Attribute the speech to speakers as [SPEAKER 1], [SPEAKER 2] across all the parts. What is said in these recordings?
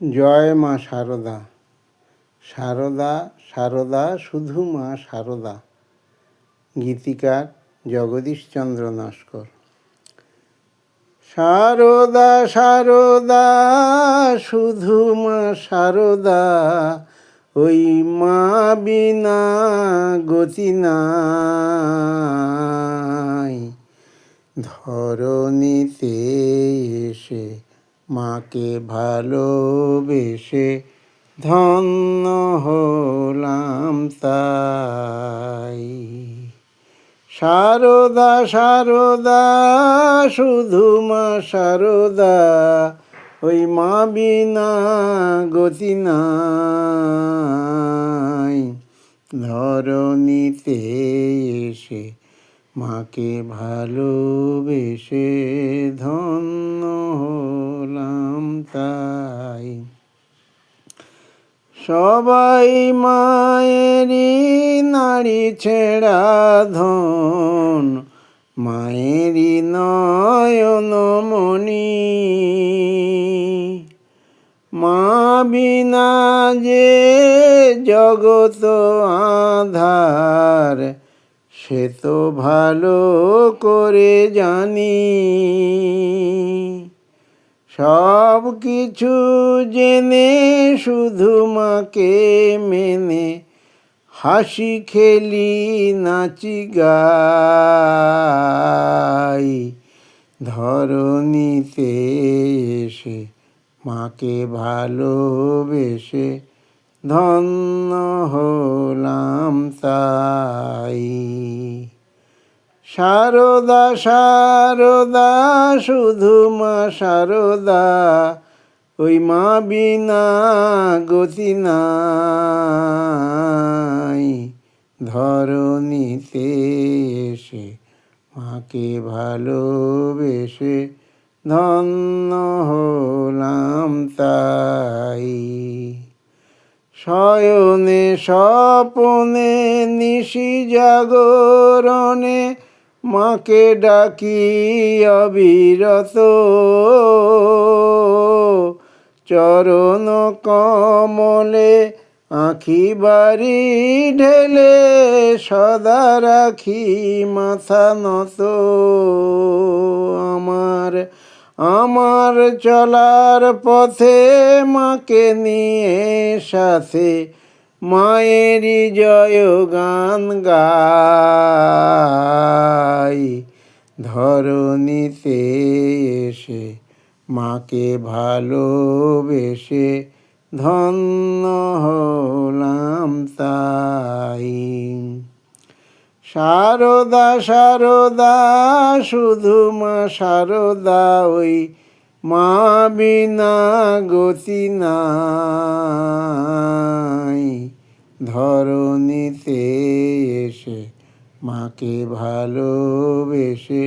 [SPEAKER 1] জয় মা শারদা। শারদা শারদা শুধু মা শারদা। গীতিকার জগদীশচন্দ্র নস্কর। শারদা শারদা শুধু মা শারদা, ওই মা বিনা গতি নাই। ধরণীতে এসে মাকে ভালোবেসে ধন্য হলাম তাই। শারদা শারদা শুধু মা শারদা, ওই মা বিনা গতি নাই। ধরণীতে এসে মাকে ভালোবেসে ধন্য হলাম তাই। সবাই মায়েরই নারী ছেঁড়া ধন, মায়েরই নয়নমণি। মা বিনা যে জগত আঁধার, সে তো ভালো করে জানি। সব কিছু জেনে শুধু মাকে মেনে হাসি খেলি নাচি গাই। ধরণীতে এসে মাকে ভালোবেসে ধন্য হলাম তাই। শারদা শারদা শুধু মা শারদা, ওই মা বিনা গতি নাই। ধরণীতে এসে মাকে ভালোবেসে ধন্য হলাম তাই। শয়নে স্বপনে নিশি জাগরণে মাকে ডাকি অবিরত। চরণ কমলে আঁখি বাড়ি ঢেলে সদা রাখি মাথা নত। আমার চলার পথে মাকে নিয়ে সাথে মায়েরই জয় গান গাই। ধরণীতে এসে মাকে ভালোবেসে ধন্য হলাম তাই। শারদা শারদা শুধু মা শারদা, ওই মা বিনা গতি নাই। ধরণীতে এসে মাকে ভালোবেসে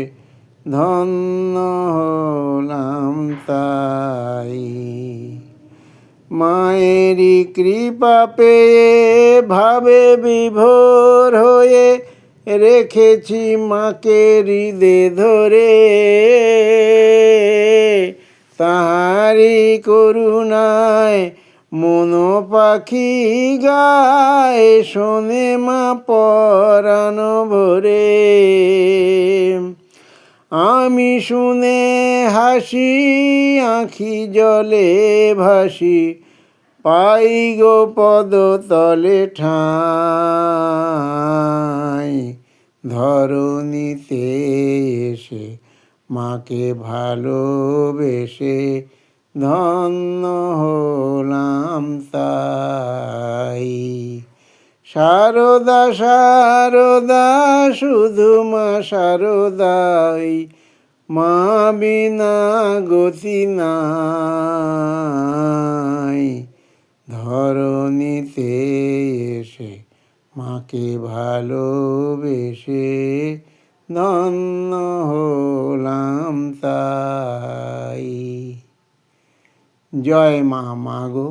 [SPEAKER 1] ধন্য হলাম তাই। মায়েরই কৃপা পেয়ে ভাবে বিভোর হয়ে রেখেছি মাকে হৃদে ধরে। তাহারি করুণায় মন পাখি গায়, শোনে মা পরাণ ভরে। আমি শুনে হাসি আঁখি জলে ভাসি, পাই গো পদ তলে ঠাঁই। ধরণীতে এসে মাকে ভালোবেসে ধন্য হলাম তাই। শারদা শারদা শুধু মা শারদাই, মা বিনা গতি নাই। ধরণীতে এসে মাকে ভালোবেসে ধন্য হলাম তাই। জয় মা, মা গো।